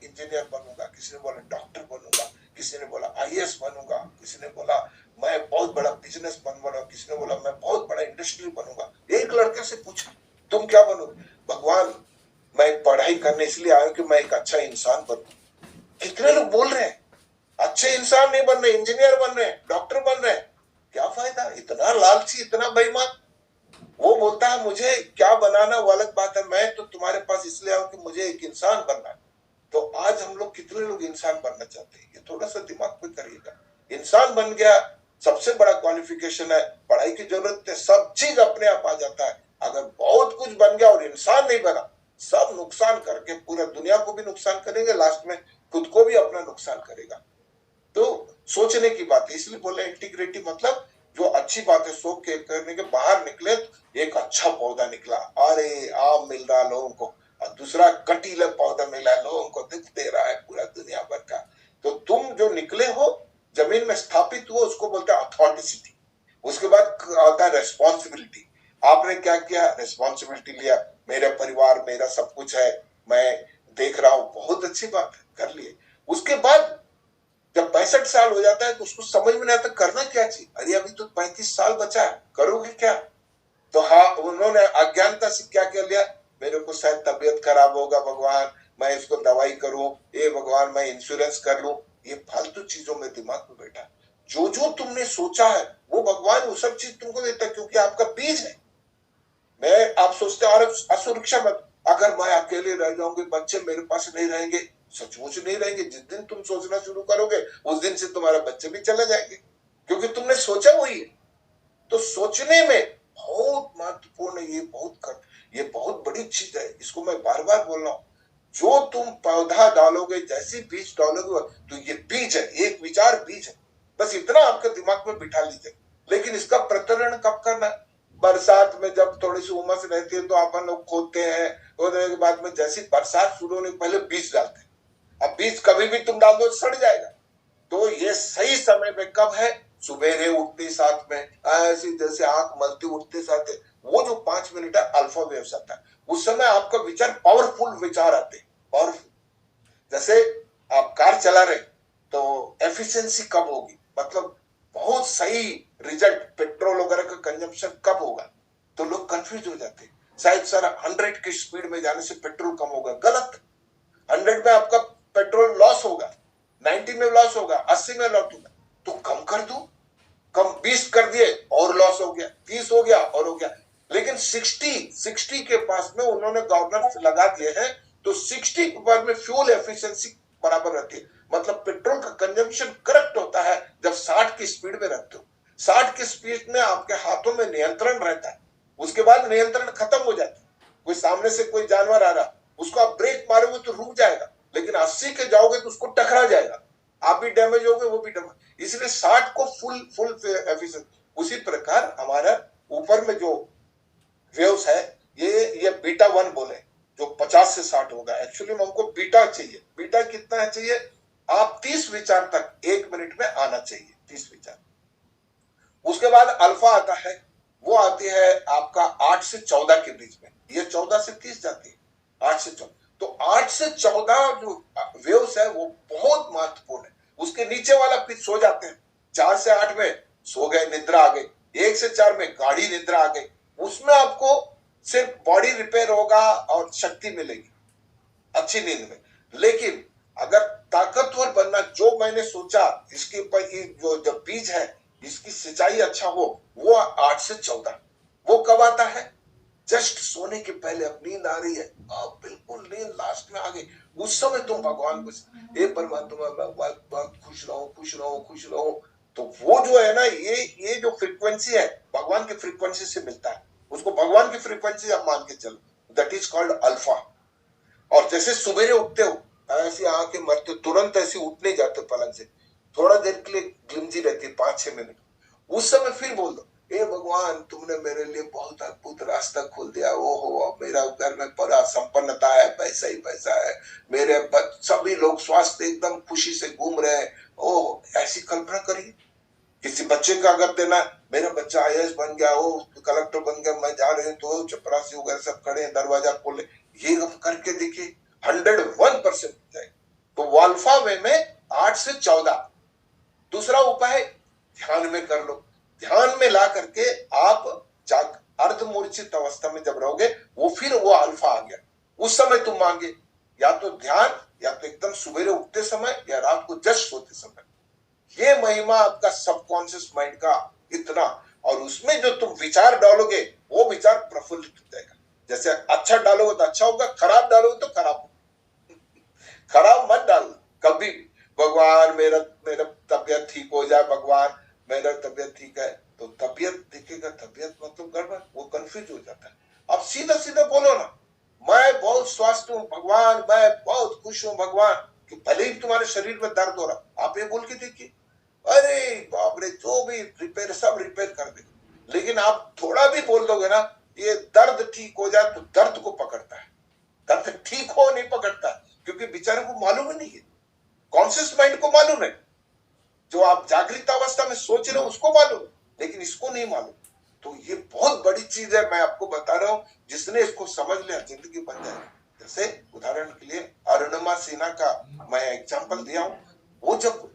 Engineer बनूंगा, किसी ने बोला डॉक्टर बनूंगा, किसी ने बोला आईएएस बनूंगा, किसी ने बोला मैं बहुत बड़ा बिजनेस बनूंगा, किसी ने बोला मैं बहुत बड़ा इंडस्ट्री बनूंगा। एक लड़के से पूछा तुम क्या बनोगे? भगवान मैं पढ़ाई करने इसलिए आया कि मैं एक अच्छा इंसान बनूं। कितने लोग बोल रहे हैं अच्छे इंसान नहीं बन रहे, इंजीनियर बन रहे, डॉक्टर बन रहे, क्या फायदा? इतना लालची, इतना बेईमान। वो बोलता है मुझे क्या बनाना वो अलग बात है, मैं तो तुम्हारे पास इसलिए आऊं कि मुझे एक इंसान बनना है। तो आज हम लोग कितने लोग इंसान बनना चाहते हैं, ये थोड़ा सा दिमाग पे करिएगा। इंसान बन गया सबसे बड़ा क्वालिफिकेशन है, पढ़ाई की जरूरत है, सब चीज अपने आप आ जाता है। अगर बहुत कुछ बन गया और इंसान नहीं बना, सब नुकसान करके पूरा दुनिया को भी नुकसान करेंगे, लास्ट में खुद को भी अपना नुकसान करेगा। तो सोचने की बात है, इसलिए बोले इंटीग्रिटी मतलब जो अच्छी बातें सोच के करने के बाहर निकले तो एक अच्छा पौधा निकला, अरे आम मिल रहा लोगों को, और दूसरा कटीला पौधा मिला लोगों को, दिख दे रहा है पूरा दुनिया भर का। तो तुम जो निकले हो जमीन में स्थापित हुआ उसको बोलते हैं अथॉरिटी। उसके बाद आता है रेस्पॉन्सिबिलिटी। आपने क्या किया? रेस्पॉन्सिबिलिटी लिया, मेरा परिवार मेरा सब कुछ है, मैं देख रहा हूं, बहुत अच्छी बात है, कर लिए। उसके बाद जब 65 साल हो जाता है तो उसको समझ में नहीं आता करना क्या चाहिए। अरे अभी तो 35 साल बचा है, करोगे क्या? तो हाँ, उन्होंने अज्ञानता से क्या कर लिया, मेरे को शायद तबीयत खराब होगा भगवान, मैं इसको दवाई करूं, ये भगवान मैं इंश्योरेंस कर लूं। ये फालतू चीजों में दिमाग में बैठा। जो जो तुमने सोचा है वो भगवान वो सब चीज तुमको देता है, क्योंकि आपका बीज है। मैं आप सोचते और असुरक्षा मत, अगर मैं अकेले रह जाऊंगी, बच्चे मेरे पास नहीं रहेंगे, सचमुच नहीं रहेंगे। जिस दिन तुम सोचना शुरू करोगे उस दिन से तुम्हारे बच्चे भी चले जाएंगे, क्योंकि तुमने सोचा वही है। तो सोचने में बहुत महत्वपूर्ण है, ये बहुत बड़ी चीज है, इसको मैं बार बार बोल रहा हूँ। जो तुम पौधा डालोगे, जैसी बीज डालोगे, तो ये बीज है, एक विचार बीज है, बस इतना आपके दिमाग में बिठा लीजिए। लेकिन इसका प्रतरण कब करना है? बरसात में जब थोड़ी सी उमस रहती है तो अपन लोग खोदते हैं, खोदने के बाद में जैसी बरसात शुरू होने पहले बीज डालते हैं। अब बीज कभी भी तुम डाल दो सड़ जाएगा। तो ये सही समय में कब है? सुबेरे उठते साथ में, ऐसी जैसे आंख मलते उठते साथ, वो जो 5 मिनट है अल्फा वेव्स आता है, उस समय आपका विचार पावरफुल विचार आते हैं। पावरफुल, जैसे आप कार चला रहे तो एफिशिएंसी कब होगी, मतलब बहुत सही रिजल्ट, पेट्रोल वगैरह का कंजम्पशन कब होगा? तो लोग कंफ्यूज हो जाते हैं, शायद सर 100 की स्पीड में जाने से पेट्रोल कम होगा। गलत। 100 में आपका पेट्रोल लॉस होगा, 90 में लॉस होगा, 80 में लॉस होगा। तो कम कर दो, कम 20 कर दिए और लॉस हो गया, 30 हो गया और हो गया। लेकिन 60 के पास में उन्होंने गवर्नर लगा दिए हैं, तो 60 के बाद में फ्यूल एफिशिएंसी बराबर रहती है, मतलब पेट्रोल का कंजम्पशन करेक्ट होता है जब 60 की स्पीड में रखते हो। 60 की स्पीड में आपके हाथों में नियंत्रण रहता है, उसके बाद नियंत्रण खत्म हो जाता है। कोई सामने से कोई जानवर आ रहा, उसको आप ब्रेक मारोगे तो रुक जाएगा, लेकिन 80 के जाओगे तो उसको टकरा जाएगा, आप भी डैमेज होगे, वो भी डैमेज। इसलिए 60 को फुल एफिशिएंट। उसी प्रकार हमारा ऊपर में जो वेव्स है, ये बीटा 1 बोले, जो 50 से 60 होगा, एक्चुअली में हमको बीटा चाहिए। बीटा कितना चाहिए? आप 30 विचार तक 1 मिनट में आना चाहिए, 30 विचार। उसके बाद अल्फा आता है, वो आती है आपका 8 से 14 के बीच में, ये 14 से 30 जाती है, 8 से 14। तो 8 से 14 जो वेव्स है वो बहुत महत्वपूर्ण है। उसके नीचे वाला फिर सो जाते हैं, 4 से 8 में सो गए, निद्रा आ गई, 1 से 4 में गाढ़ी निद्रा आ गई। उसमें आपको सिर्फ बॉडी रिपेयर होगा और शक्ति मिलेगी अच्छी नींद में। लेकिन अगर ताकतवर बनना, जो मैंने सोचा इसके ऊपर जो जब बीज है इसकी सिंचाई अच्छा हो, वो 8 से 14। वो कब आता है? जस्ट सोने के पहले, अब नींद आ रही है, अब बिल्कुल नींद लास्ट में आ गई, उस समय तुम भगवान को, हे परमात्मा मैं बहुत खुश रहो, खुश रहो, खुश रहो। तो वो जो है ना, ये जो फ्रीक्वेंसी है भगवान की फ्रीक्वेंसी से मिलता है, उसको भगवान की फ्रीक्वेंसी आप मान के चलो, दैट इज कॉल्ड अल्फा। और जैसे सुबेरे उठते हो, ऐसी आंखें मरते, तुरंत ऐसे उठ नहीं जाते पलंग से, थोड़ा देर के लिए ग्लिम्जी रहती है 5-6 मिनट, उस समय फिर बोल दो, हे भगवान तुमने मेरे लिए बहुत अद्भुत रास्ता खोल दिया, ओहो अब मेरा घर में बड़ा संपन्नता है, पैसा ही पैसा है, मेरे सभी लोग स्वास्थ्य एकदम खुशी से घूम रहे हैं। ओह, ऐसी कल्पना करिए। किसी बच्चे का अगर देना, मेरा बच्चा आईएएस बन गया, वो कलेक्टर बन गया, मैं जा रहे हैं तो चपरासी वगैरह सब खड़े हैं, दरवाजा खोले, ये करके देखिए 101% जाएगा। वो अल्फा वे में 8 से 14। दूसरा उपाय ध्यान में कर लो। ध्यान में ला करके आप अर्धमूर्छित अवस्था में जब रहोगे, वो फिर वो अल्फा आ गया, उस समय तुम मांगे या तो ध्यान, या तो एकदम सुबह उठते समय, या रात को जस्ट सोते समय। ये महिमा आपका सबकॉन्शियस माइंड का इतना, और उसमें जो तुम विचार डालोगे वो विचार प्रफुल्लित हो जाएगा। जैसे अच्छा डालोगे तो अच्छा होगा, खराब डालोगे तो खराब होगा। खराब मत डालो कभी भी, भगवान मेरा मेरा तबियत ठीक हो जाए, भगवान मेरा तबियत ठीक है, तो तबियत दिखेगा, तबियत मतलब गड़बड़, वो कंफ्यूज हो जाता है। अब सीधा सीधा बोलो ना, मैं बहुत स्वस्थ हूँ भगवान, मैं बहुत खुश हूँ भगवान, कि भले ही तुम्हारे शरीर में दर्द हो रहा, आप ये बोल के देखिए, अरे बाप रे, जो भी रिपेयर सब रिपेयर कर देगा। लेकिन आप थोड़ा भी बोल दोगे ना, ये दर्द ठीक हो जाए, तो दर्द को पकड़ता है, दर्द ठीक हो नहीं पकड़ता, क्योंकि बेचारे को मालूम ही नहीं है, कॉन्शियस माइंड को मालूम है, जो आप जागृत अवस्था में सोच रहे हो उसको मालूम, लेकिन इसको नहीं मालूम। तो ये बहुत बड़ी चीज है, मैं आपको बता रहा हूं, जिसने इसको समझ लिया जिंदगी बन जाए। जैसे उदाहरण के लिए अरुणिमा सिन्हा का मैं एग्जांपल दिया हूं, वो जब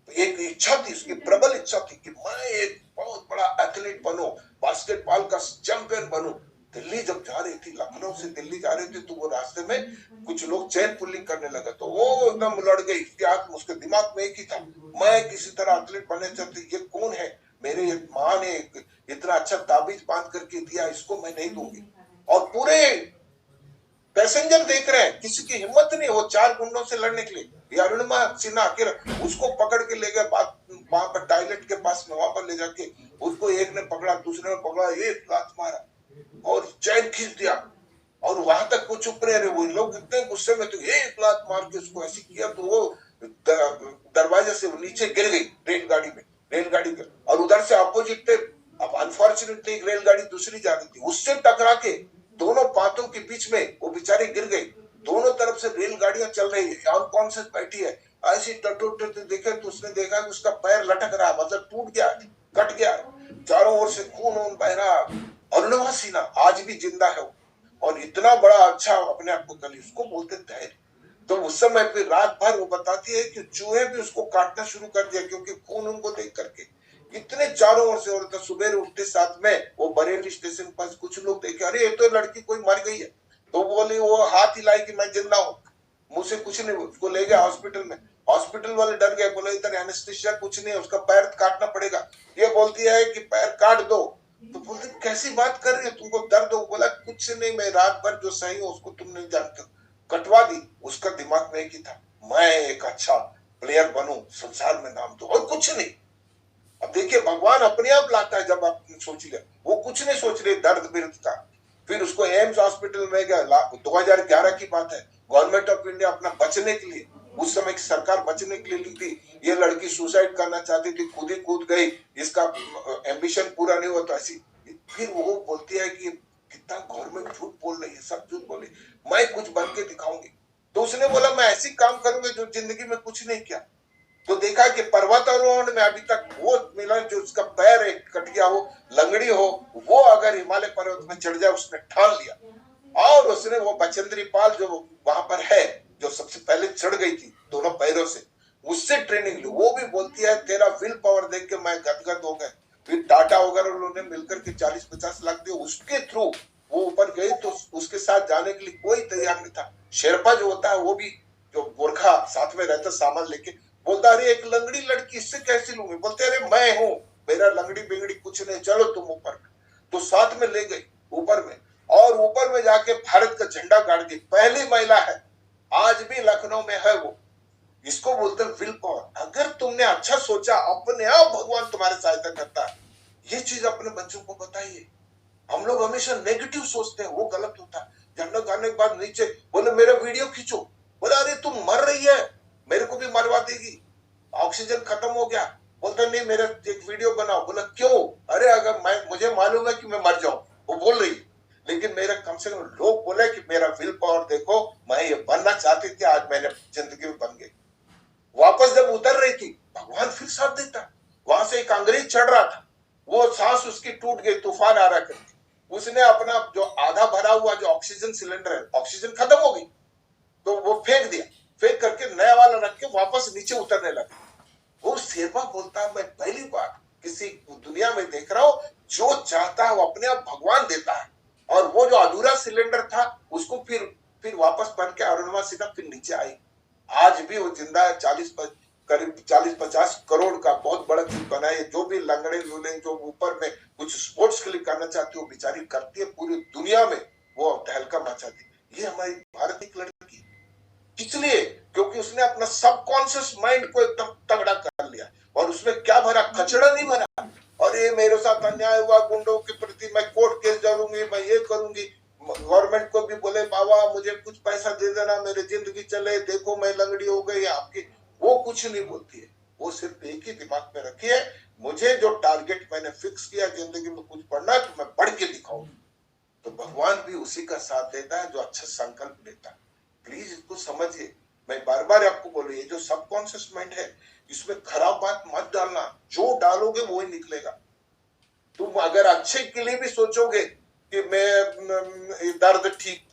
एक इच्छा थी, उसकी प्रबल इच्छा थी कि मैं एक बहुत बड़ा एथलीट बनूं, बास्केटबॉल का चैंपियन बनूं। दिल्ली जब जा रही थी, लखनऊ से दिल्ली जा रही थी, तो वो रास्ते में कुछ लोग चेन पुलिंग करने लगे, तो वो एकदम लड़ गई। उसके दिमाग में एक ही था, मैं किसी तरह एथलीट बनने चाहती, ये कौन है, मेरे माँ ने इतना अच्छा ताबीज बांध करके दिया, इसको मैं नहीं दूंगी। और पूरे पैसेंजर देख रहे हैं, किसी की हिम्मत नहीं वो 4 गुंडों से लड़ने के लिए। अरुणिमा सिन्हा अकेले उसको पकड़ के ले गए, वहां पर टॉयलेट के पास में, वहां पर ले जाके उसको एक ने पकड़ा, दूसरे ने पकड़ा, एक लात मारा और चैन खींच दिया, और वहां तक वो चुप रहे। वो लोग इतने गुस्से में, तो एक लात मार के उसको ऐसे किया, तो वो दरवाजे से नीचे गिर गई रेलगाड़ी में, और उधर से अपोजिट पे, अब अनफॉर्चुनेटली रेलगाड़ी दूसरी जा रही थी, उससे टकरा के दोनों पातों के बीच में वो बेचारी गिर गई। दोनों तरफ से रेलगाड़ियां चल रही है, अनकॉन्शियस बैठी है, ऐसी टटोटते देखे तो उसने देखा कि उसका पैर लटक रहा, मतलब टूट गया, कट गया, चारों ओर से खून बह रहा। अरुणिमा सिन्हा आज भी जिंदा है, और इतना बड़ा अच्छा अपने आप को कली, उसको बोलते धैर्य। तो उस समय पे रात भर वो बताती है कि चूहे भी उसको काटना शुरू कर दिया, क्योंकि खून उनको देख करके इतने चारों ओर से। और तो सुबह उठते साथ में वो बरेली स्टेशन पर कुछ लोग देखे, अरे ये तो लड़की कोई मर गई है, तो बोली, वो हाथ हिलाई कि मैं जिंदा हूँ, मुझसे कुछ नहीं। उसको ले गया हॉस्पिटल में, हॉस्पिटल वाले डर गए, बोले इधर एनेस्थीसिया कुछ नहीं, उसका पैर काटना पड़ेगा। ये बोलती है कि पैर काट दो, तो बोलते कैसी बात कर रही हो, तुमको दर्द हो? बोला कुछ नहीं, मैं रात भर जो सही हूँ उसको तुम नहीं जानते, कटवा दी। उसका दिमाग में एक ही था, मैं एक अच्छा प्लेयर बनूं, संसार में नाम दो, और कुछ नहीं। अब देखिए, भगवान अपने आप लाता है, जब आप सोच लिया, वो कुछ नहीं सोच रहे दर्द बिर्द का। फिर उसको एम्स हॉस्पिटल में गया, 2011 की बात है, गवर्नमेंट ऑफ इंडिया अपना बचने के लिए, उस समय की सरकार बचने के लिए ली थी, ये लड़की सुसाइड करना चाहती थी, खुद ही कूद गई, इसका एम्बिशन पूरा नहीं हुआ, तो ऐसी। फिर वो बोलती है कि कितना गवर्नमेंट झूठ बोल रही है, सब झूठ बोले, मैं कुछ बन के दिखाऊंगी। तो उसने बोला, मैं ऐसी काम करूंगी जो जिंदगी में कुछ नहीं किया। तो देखा कि पर्वतारोहण में अभी तक वो मिला, जो उसका पैर एक कट गया हो, लंगड़ी हो, वो अगर हिमालय पर्वत में चढ़ जाए, उसने ठान लिया। और उसने वो बचेंद्री पाल जो वहां पर है, जो सबसे पहले चढ़ गई थी दोनों पैरों से, उससे ट्रेनिंग ली। वो भी बोलती है, तेरा विल पावर देख के मैं गदगद हो गया। फिर टाटा वगैरह उन्होंने मिलकर के 40-50 लाख दिए, उसके थ्रू वो ऊपर गई। तो उसके साथ जाने के लिए कोई तैयार नहीं था। शेरपा जो होता है, वो भी जो गोरखा साथ में रहता सामान लेके, बोलता, अरे एक लंगड़ी लड़की, इससे कैसे लूंगी? बोलते, अरे मैं हूं, मेरा लंगड़ी बिंगड़ी कुछ नहीं, चलो तुम ऊपर। तो साथ में ले गई ऊपर में, और ऊपर में जाके भारत का झंडा गाड़ दी। पहली महिला है, आज भी लखनऊ में है वो। इसको बोलते हैं विल पावर। अगर तुमने अच्छा सोचा, अपने आप भगवान तुम्हारे सहायता करता है। ये चीज अपने बच्चों को बताइए। हम लोग हमेशा नेगेटिव सोचते हैं, वो गलत होता है। झंडा गाड़ने के बाद नीचे बोले, मेरा वीडियो खींचो। बोला, अरे तुम मर रही है, मेरे को भी मरवा देगी, ऑक्सीजन खत्म हो गया। बोलता, नहीं मेरा एक वीडियो बनाओ। बोला, क्यों? अरे अगर मुझे मालूम है कि मैं मर जाऊं, वो बोल रही, लेकिन मेरा कम से कम लोग बोले कि मेरा विल पावर देखो, मैं ये बनना चाहती थी, आज मैंने जिंदगी में बन गई। वापस जब उतर रही थी, भगवान फिर साथ देता। वहां से एक अंग्रेज चढ़ रहा था, वो सांस उसकी टूट गई, तूफान आ रहा करके। उसने अपना जो आधा भरा हुआ जो ऑक्सीजन सिलेंडर है, ऑक्सीजन खत्म हो गई, तो वो फेंक दिया। फेंक करके नया वाला रख के वापस नीचे उतरने लगा। वो शेरपा बोलता है, मैं पहली बार किसी दुनिया में देख रहा हूं, जो चाहता है वो अपने आप भगवान देता है। और वो जो अधूरा सिलेंडर था उसको फिर वापस बन के अरुणिमा सिन्हा फिर नीचे आई। आज भी वो जिंदा है। करीब 40-50 करोड़ का बहुत बड़ा चीज बना है। जो भी लंगड़े लूले जो ऊपर में कुछ स्पोर्ट्स के लिए करना चाहती है वो बेचारी करती है, पूरी दुनिया में वो तहलका मचाती। ये हमारी भारत की लड़की, इसलिए क्योंकि उसने अपना सबकॉन्शियस माइंड को एकदम तगड़ा कर लिया। और उसमें क्या भरा? कचड़ा नहीं भरा। और ये मेरे साथ अन्याय हुआ, गुंडों के प्रति मैं कोर्ट केस डालूंगी, मैं ये करूंगी। गवर्नमेंट को भी बोले बाबा मुझे कुछ पैसा दे देना, मेरी जिंदगी चले, देखो मैं लंगड़ी हो गई आपकी। वो कुछ नहीं बोलती है। वो सिर्फ एक ही दिमाग में रखी है, मुझे जो टारगेट मैंने फिक्स किया जिंदगी में कुछ पढ़ना है तो मैं पढ़ के दिखाऊंगी। तो भगवान भी उसी का साथ देता है जो अच्छा संकल्प लेता है। प्लीज इसको समझिए। मैं बार बार आपको बोलूं, ये जो सबकॉन्शियस माइंड है इसमें खराब बात मत डालना। जो डालोगे वो ही निकलेगा। तुम अगर अच्छे के लिए भी सोचोगे कि मैं दर्द ठीक